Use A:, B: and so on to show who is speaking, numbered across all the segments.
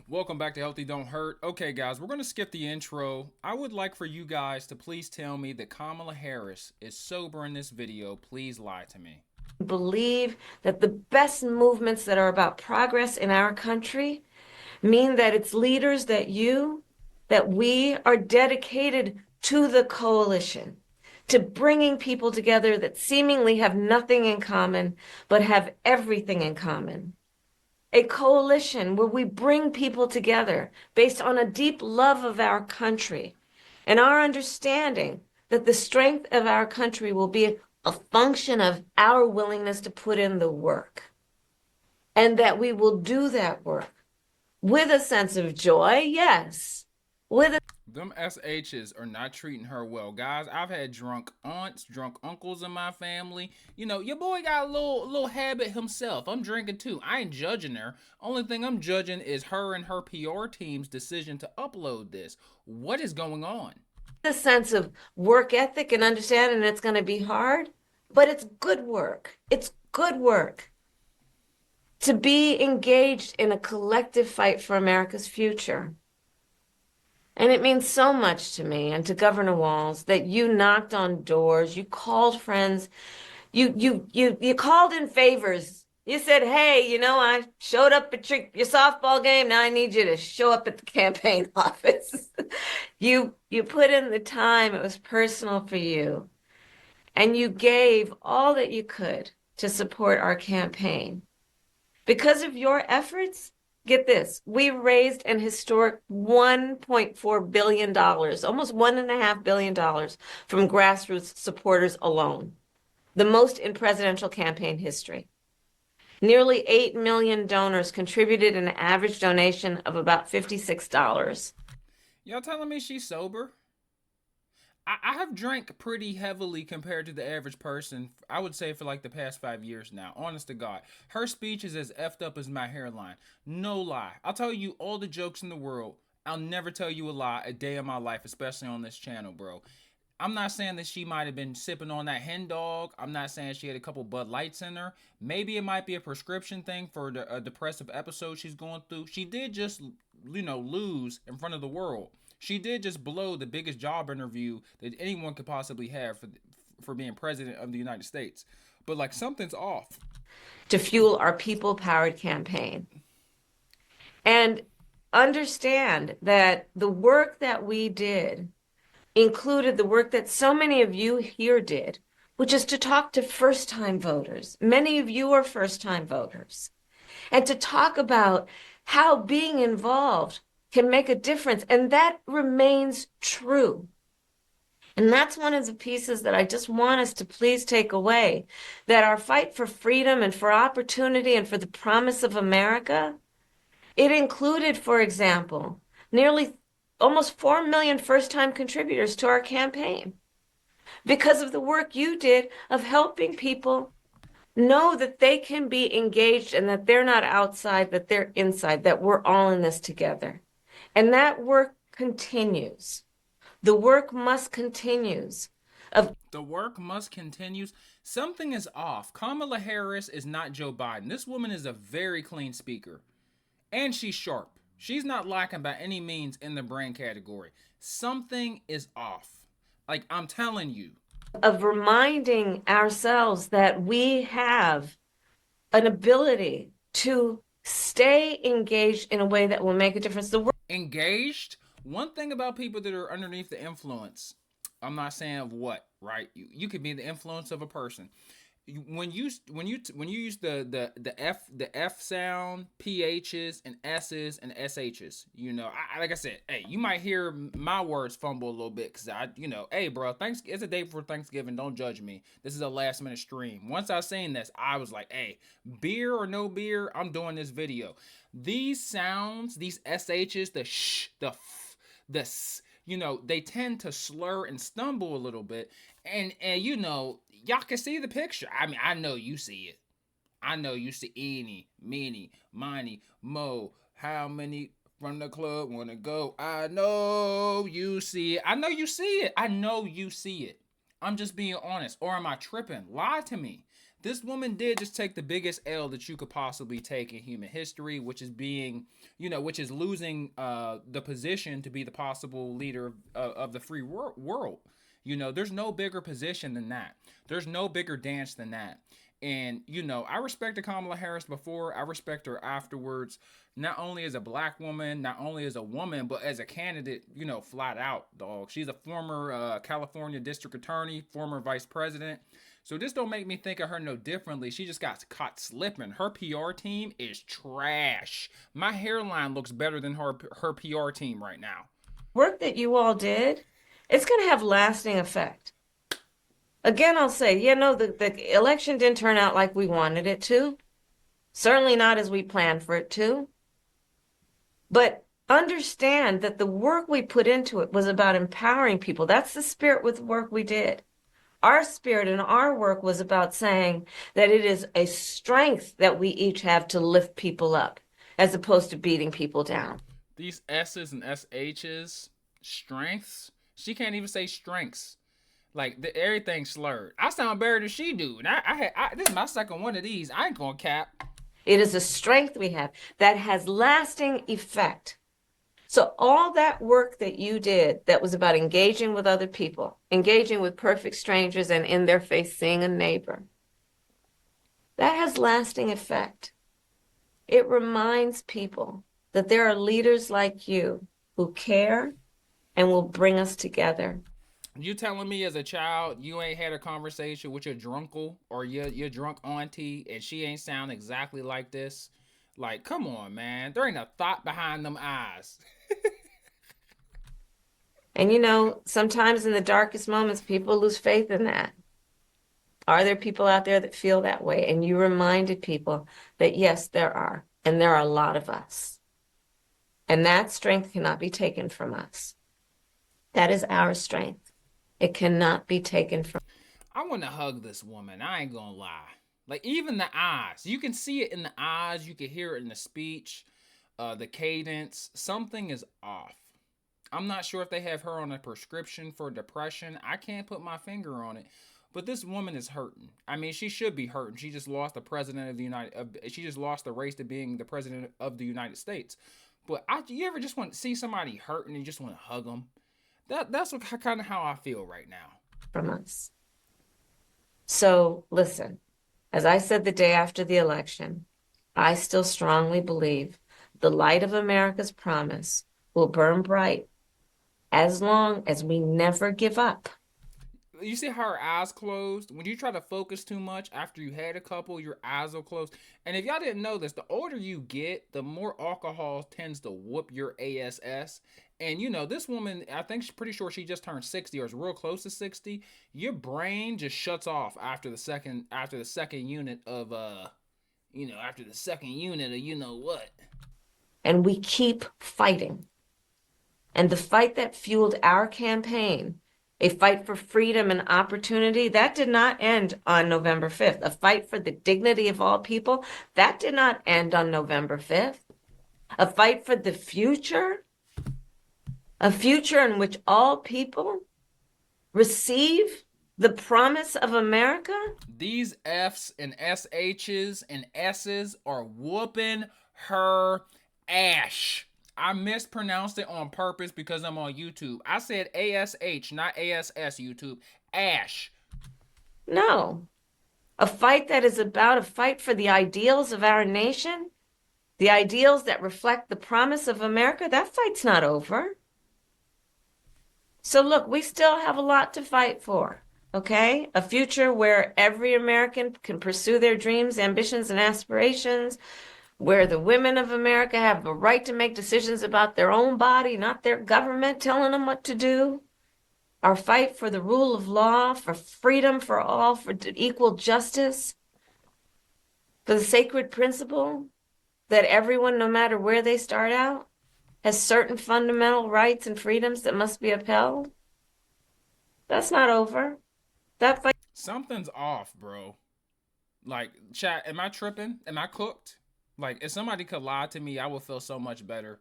A: Welcome back to Healthy Don't Hurt. Okay, guys, we're going to skip the intro. I would like for you guys to please tell me that Kamala Harris is sober in this video. Please lie to me.
B: Believe that the best movements that are about progress in our country mean that its leaders, that we are dedicated to the coalition, to bringing people together that seemingly have nothing in common, but have everything in common. A coalition where we bring people together based on a deep love of our country and our understanding that the strength of our country will be a function of our willingness to put in the work, and that we will do that work with a sense of joy, yes, with a
A: Them SHs are not treating her well. Guys, I've had drunk aunts, drunk uncles in my family. You know, your boy got a little habit himself. I'm drinking too. I ain't judging her. Only thing I'm judging is her and her PR team's decision to upload this. What is going on?
B: sense of work ethic and understanding it's going to be hard, but it's good work. It's good work to be engaged in a collective fight for America's future. And it means so much to me and to Governor Walz that you knocked on doors, you called friends, you called in favors. You said, "Hey, I showed up at your softball game. Now I need you to show up at the campaign office." You put in the time. It was personal for you, and you gave all that you could to support our campaign. Because of your efforts, get this, we raised an historic $1.4 billion, almost $1.5 billion from grassroots supporters alone, the most in presidential campaign history. Nearly 8 million donors contributed an average donation of about $56.
A: Y'all telling me she's sober? I have drank pretty heavily compared to the average person. I would say for like the past 5 years now. Honest to God, her speech is as effed up as my hairline. No lie. I'll tell you all the jokes in the world. I'll never tell you a lie a day of my life, especially on this channel, bro. I'm not saying that she might have been sipping on that hen dog. I'm not saying she had a couple Bud Lights in her. Maybe it might be a prescription thing for a depressive episode she's going through. She did just, lose in front of the world. She did just blow the biggest job interview that anyone could possibly have for being president of the United States. But like something's off.
B: To fuel our people-powered campaign. And understand that the work that we did included the work that so many of you here did, which is to talk to first-time voters. Many of you are first-time voters. And to talk about how being involved can make a difference. And that remains true. And that's one of the pieces that I just want us to please take away, that our fight for freedom and for opportunity and for the promise of America, it included, for example, nearly almost 4 million first-time contributors to our campaign because of the work you did of helping people know that they can be engaged and that they're not outside, that they're inside, that we're all in this together. And that work continues. The work must continues.
A: The work must continue. Something is off. Kamala Harris is not Joe Biden. This woman is a very clean speaker. And she's sharp. She's not lacking by any means in the brain category. Something is off. Like, I'm telling you.
B: Of reminding ourselves that we have an ability to stay engaged in a way that will make a difference.
A: Engaged? One thing about people that are underneath the influence, I'm not saying of what, right? You could be the influence of a person. When you use the F sound, PHs and S's and SHs, like I said, hey, you might hear my words fumble a little bit because hey, bro, thanks. It's a day before Thanksgiving. Don't judge me. This is a last minute stream. Once I seen this, I was like, hey, beer or no beer, I'm doing this video. These sounds, these SHs, the sh, the f, the s, they tend to slur and stumble a little bit, and y'all can see the picture. I mean, I know you see it. I know you see eeny, meeny, miny, mo. How many from the club wanna go? I know you see it. I know you see it. I know you see it. I'm just being honest. Or am I tripping? Lie to me. This woman did just take the biggest L that you could possibly take in human history, which is being, which is losing the position to be the possible leader of the free world. There's no bigger position than that. There's no bigger dance than that. And I respected Kamala Harris before. I respect her afterwards. Not only as a black woman, not only as a woman, but as a candidate. Flat out, dog. She's a former California district attorney, former vice president. So this don't make me think of her no differently. She just got caught slipping. Her PR team is trash. My hairline looks better than her PR team right now.
B: Work that you all did, it's going to have lasting effect. Again, I'll say, the election didn't turn out like we wanted it to. Certainly not as we planned for it to. But understand that the work we put into it was about empowering people. That's the spirit with the work we did. Our spirit and our work was about saying that it is a strength that we each have to lift people up, as opposed to beating people down.
A: These S's and SH's, strengths, she can't even say strengths. Like everything slurred. I sound better than she do. And this is my second one of these. I ain't gonna cap.
B: It is a strength we have that has lasting effect. So all that work that you did that was about engaging with other people, engaging with perfect strangers and in their face seeing a neighbor, that has lasting effect. It reminds people that there are leaders like you who care and will bring us together.
A: You telling me as a child you ain't had a conversation with your drunkle or your drunk auntie and she ain't sound exactly like this? Like, come on, man. There ain't a thought behind them eyes.
B: And sometimes in the darkest moments, people lose faith in that. Are there people out there that feel that way? And you reminded people that yes, there are. And there are a lot of us. And that strength cannot be taken from us. That is our strength. It cannot be taken from.
A: I want to hug this woman. I ain't gonna lie. Like, even the eyes. You can see it in the eyes. You can hear it in the speech, the cadence. Something is off. I'm not sure if they have her on a prescription for depression. I can't put my finger on it. But this woman is hurting. I mean, she should be hurting. She just lost the president of the she just lost the race to being the president of the United States. But you ever just want to see somebody hurt and you just want to hug them? That's kind of how I feel right now.
B: From us. So listen, as I said the day after the election, I still strongly believe the light of America's promise will burn bright as long as we never give up.
A: You see how her eyes closed? When you try to focus too much after you had a couple, your eyes will close. And if y'all didn't know this, the older you get, the more alcohol tends to whoop your ASS. And this woman, I think she's pretty sure she just turned 60 or is real close to 60. Your brain just shuts off after the second unit of after the second unit of what.
B: And we keep fighting. And the fight that fueled our campaign, a fight for freedom and opportunity, that did not end on November 5th. A fight for the dignity of all people, that did not end on November 5th. A fight for the future, a future in which all people receive the promise of America.
A: These F's and SH's and S's are whooping her ash. I mispronounced it on purpose because I'm on YouTube. I said ASH, not ASS, YouTube. Ash.
B: No. A fight that is about a fight for the ideals of our nation, the ideals that reflect the promise of America. That fight's not over. So look, we still have a lot to fight for, okay? A future where every American can pursue their dreams, ambitions, and aspirations, where the women of America have the right to make decisions about their own body, not their government telling them what to do. Our fight for the rule of law, for freedom for all, for equal justice, for the sacred principle that everyone, no matter where they start out, has certain fundamental rights and freedoms that must be upheld. That's not over. That fight.
A: Something's off, bro. Like, chat, am I tripping? Am I cooked? Like, if somebody could lie to me, I would feel so much better.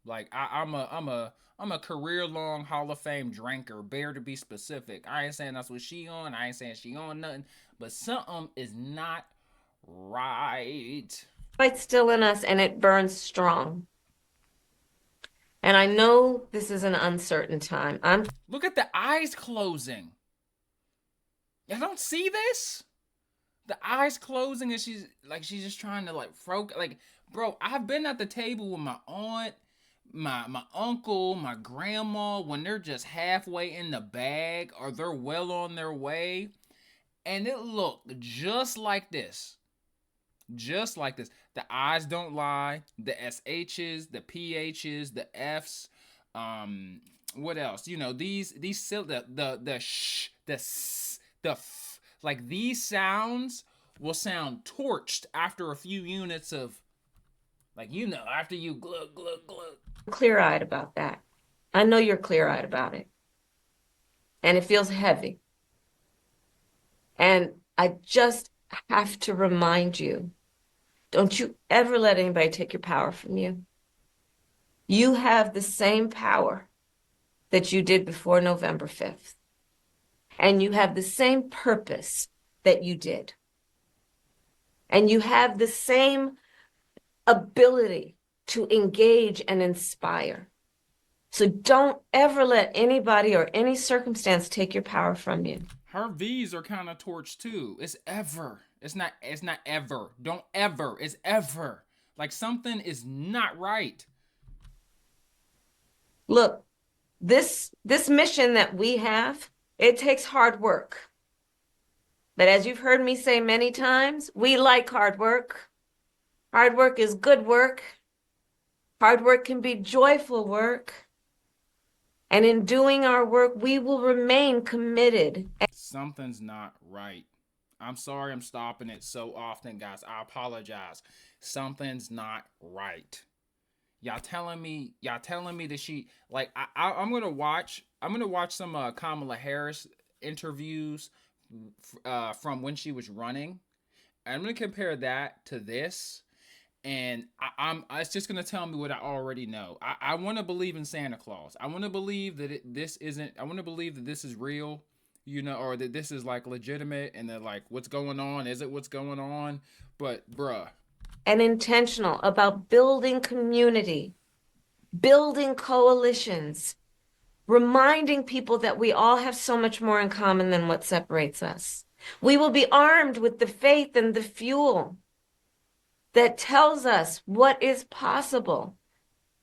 A: Like I'm a career long Hall of Fame drinker. Bear to be specific. I ain't saying that's what she on. I ain't saying she on nothing. But something is not right.
B: Fight's still in us and it burns strong. And I know this is an uncertain time.
A: Look at the eyes closing. I don't see this. The eyes closing and she's just trying to like bro, I've been at the table with my aunt, my uncle, my grandma when they're just halfway in the bag or they're well on their way, and it looked just like this. Just like this. The eyes don't lie. The SHs, the PHs, the Fs, what else? These the sh, the s, the f, like these sounds will sound torched after a few units of after you glug glug glug.
B: clear-eyed about that. I know you're clear-eyed about it. And it feels heavy. And I just have to remind you, don't you ever let anybody take your power from you. You have the same power that you did before November 5th. And you have the same purpose that you did. And you have the same ability to engage and inspire. So don't ever let anybody or any circumstance take your power from you.
A: Her V's are kind of torched too. It's ever. It's not ever. Don't ever. It's ever. Like something is not right.
B: Look, this mission that we have, it takes hard work. But as you've heard me say many times, we like hard work. Hard work is good work. Hard work can be joyful work. And in doing our work, we will remain committed.
A: Something's not right. I'm sorry I'm stopping it so often, guys. I apologize. Something's not right. Y'all telling me that she like I'm gonna watch some Kamala Harris interviews from when she was running. I'm gonna compare that to this, and it's just gonna tell me what I already know. I want to believe in Santa Claus. I want to believe that this isn't. I want to believe that this is real, or that this is like legitimate, and that like what's going on. Is it what's going on? But bruh.
B: And intentional about building community, building coalitions, reminding people that we all have so much more in common than what separates us. We will be armed with the faith and the fuel that tells us what is possible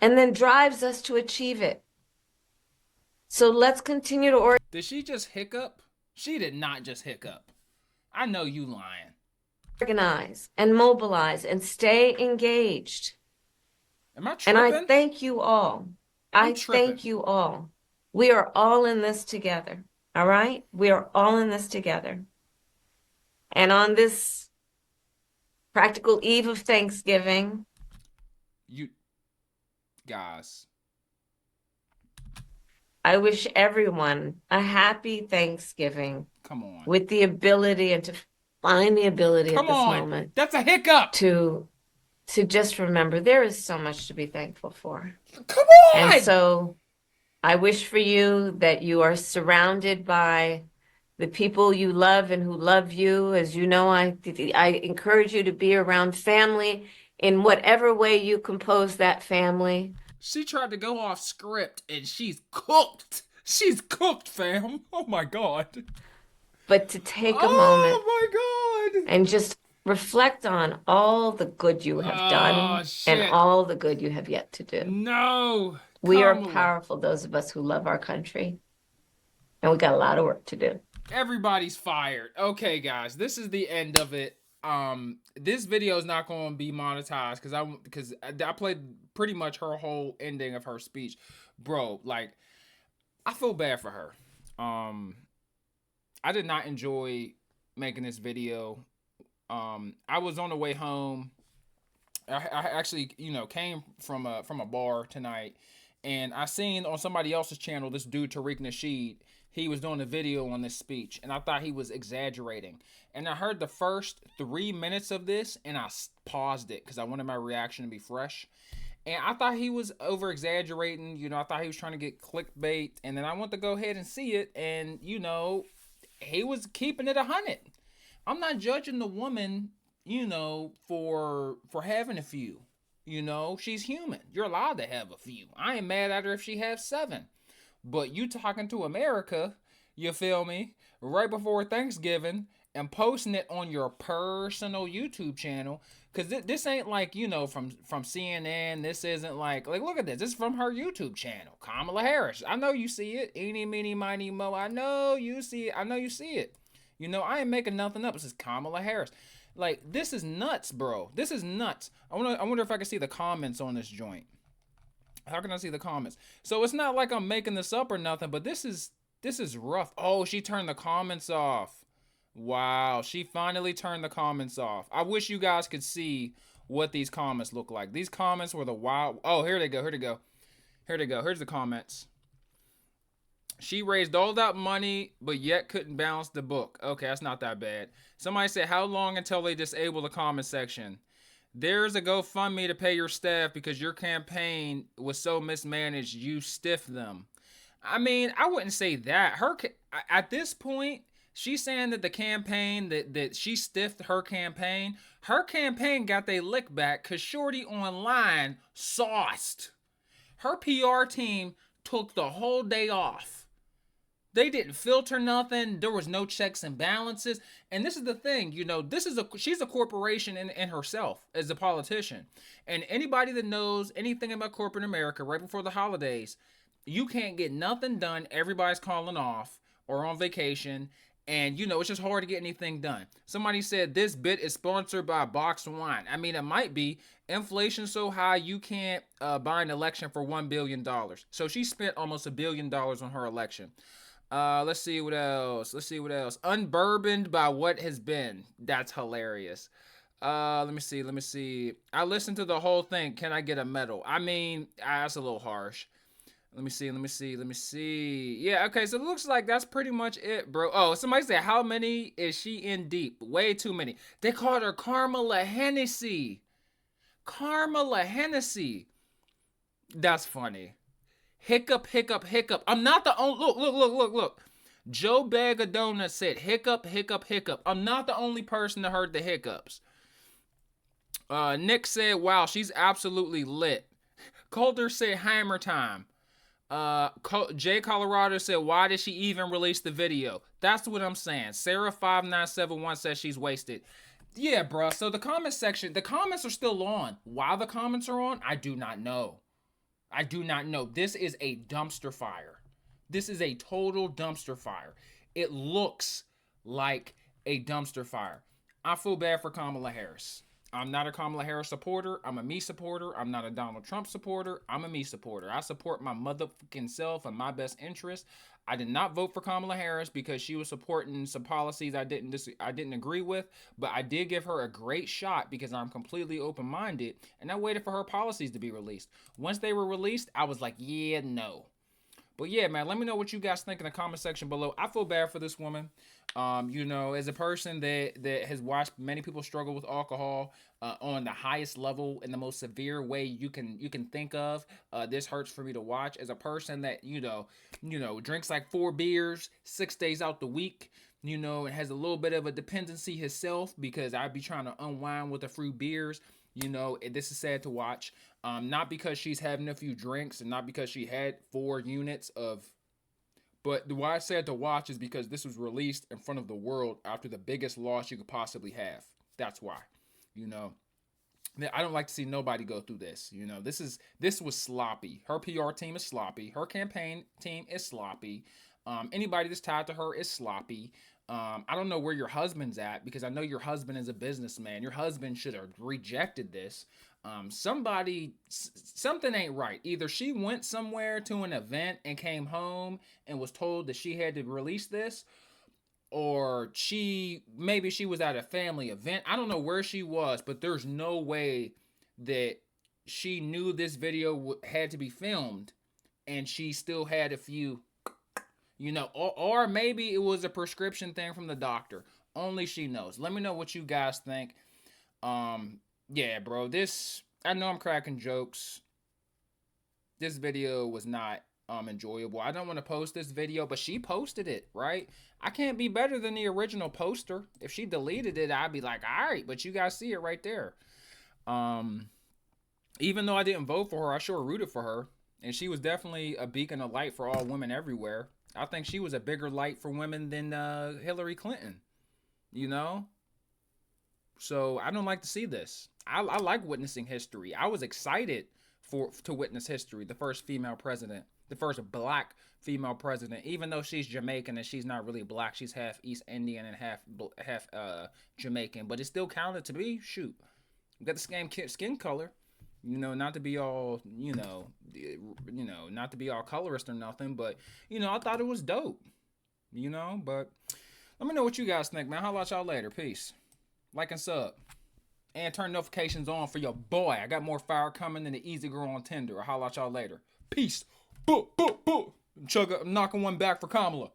B: and then drives us to achieve it. So let's continue to
A: Did she just hiccup? She did not just hiccup. I know you lying.
B: organize and mobilize and stay engaged.
A: Am I tripping?
B: And I thank you all. I thank you all. We are all in this together. All right? We are all in this together. And on this practical eve of Thanksgiving,
A: you guys,
B: I wish everyone a happy Thanksgiving.
A: Come on.
B: With the ability and to find the ability
A: Come
B: at this
A: on.
B: moment.
A: That's a hiccup.
B: To just remember there is so much to be thankful for.
A: Come on.
B: And so I wish for you that you are surrounded by the people you love and who love you. As you know, I encourage you to be around family in whatever way you compose that family.
A: She tried to go off script and she's cooked. She's cooked, fam. Oh my God.
B: But to take a moment.
A: Oh my God.
B: And just reflect on all the good you have done and all the good you have yet to do.
A: No.
B: We are powerful, those of us who love our country. And we got a lot of work to do.
A: Everybody's fired. Okay, guys, this is the end of it. This video is not going to be monetized because I played pretty much her whole ending of her speech. Bro, like, I feel bad for her. I did not enjoy making this video. I was on the way home. I actually, came from a bar tonight, and I seen on somebody else's channel this dude Tariq Nasheed. He was doing a video on this speech, and I thought he was exaggerating. And I heard the first 3 minutes of this, and I paused it because I wanted my reaction to be fresh. And I thought he was over exaggerating. I thought he was trying to get clickbait. And then I went to go ahead and see it. And, he was keeping it 100. I'm not judging the woman, for having a few. She's human. You're allowed to have a few. I ain't mad at her if she has 7. But you talking to America, you feel me, right before Thanksgiving and posting it on your personal YouTube channel. Cause this ain't like from CNN. This isn't like look at this. This is from her YouTube channel, Kamala Harris. I know you see it. Eeny, meeny, miny, mo. I know you see it. I know you see it. I ain't making nothing up. This is Kamala Harris. Like this is nuts, bro. This is nuts. I wonder if I can see the comments on this joint. How can I see the comments? So it's not like I'm making this up or nothing, but this is rough. Oh, she turned the comments off. Wow, she finally turned the comments off. I wish you guys could see what these comments look like. These comments were the wild. Oh, here they go. Here they go. Here they go. Here's the comments. She raised all that money, but yet couldn't balance the book. Okay, that's not that bad. Somebody said, how long until they disable the comment section? There's a GoFundMe to pay your staff because your campaign was so mismanaged, you stiffed them. I mean, I wouldn't say that. At this point, she's saying that the campaign that she stiffed her campaign. Her campaign got they lick back because Shorty online sauced. Her PR team took the whole day off. They didn't filter nothing. There was no checks and balances. And this is the thing, she's a corporation in herself as a politician. And anybody that knows anything about corporate America right before the holidays, you can't get nothing done. Everybody's calling off or on vacation. And it's just hard to get anything done. Somebody said this bit is sponsored by boxed wine. I mean, it might be. Inflation's so high you can't buy an election for $1 billion. So she spent almost $1 billion on her election. Let's see what else. Unbourboned by what has been. That's hilarious. Let me see. I listened to the whole thing. Can I get a medal? I mean, that's a little harsh. Let me see. Yeah, okay, so it looks like that's pretty much it, bro. Oh, somebody said, how many is she in deep? Way too many. They called her Kamala Hennessy. Kamala Hennessy. That's funny. Hiccup, hiccup, hiccup. I'm not the only. Look. Joe Bag of Donuts said hiccup, hiccup, hiccup. I'm not the only person that heard the hiccups. Nick said, wow, she's absolutely lit. Coulter said hammer time. Jay Colorado said, why did she even release the video? That's what I'm saying. Sarah5971 says she's wasted. Yeah, bro. So the comments are still on. Why the comments are on, I do not know. This is a dumpster fire. This is a total dumpster fire. It looks like a dumpster fire. I feel bad for Kamala Harris. I'm not a Kamala Harris supporter. I'm a me supporter. I'm not a Donald Trump supporter. I'm a me supporter. I support my motherfucking self and my best interest. I did not vote for Kamala Harris because she was supporting some policies I didn't agree with, but I did give her a great shot because I'm completely open-minded, and I waited for her policies to be released. Once they were released, I was like, yeah, no. But yeah, man, let me know what you guys think in the comment section below. I feel bad for this woman. As a person that has watched many people struggle with alcohol on the highest level in the most severe way you can think of, this hurts for me to watch. As a person that drinks like 4 beers 6 days out the week, and has a little bit of a dependency himself because I'd be trying to unwind with a few beers. This is sad to watch. Not because she's having a few drinks and not because she had 4 units of. But why I said to watch is because this was released in front of the world after the biggest loss you could possibly have. That's why. I don't like to see nobody go through this. This was sloppy. Her PR team is sloppy. Her campaign team is sloppy. Anybody that's tied to her is sloppy. I don't know where your husband's at because I know your husband is a businessman. Your husband should have rejected this. Something ain't right. Either she went somewhere to an event and came home and was told that she had to release this, or maybe she was at a family event. I don't know where she was, but there's no way that she knew this video had to be filmed and she still had a few, or maybe it was a prescription thing from the doctor. Only she knows. Let me know what you guys think. Yeah, bro, I know I'm cracking jokes. this video was not enjoyable. I don't want to post this video, but she posted it, right? I can't be better than the original poster. If she deleted it, I'd be like, all right, but you guys see it right there. Um, Even though I didn't vote for her, I sure rooted for her, and she was definitely a beacon of light for all women everywhere. I think she was a bigger light for women than Hillary Clinton. You know, so I don't like to see this. I like witnessing history. I was excited for to witness history. The first female president, the first black female president. Even though she's Jamaican and she's not really black, she's half East Indian and half Jamaican. But it still counted to me. Shoot, we got the skin color. You know, not to be all not to be all colorist or nothing. But I thought it was dope. But let me know what you guys think, man. How about y'all later? Peace. Like and sub. And turn notifications on for your boy. I got more fire coming than the easy girl on Tinder. I'll holla at y'all later. Peace. Boo, boo, boo. I'm knocking one back for Kamala.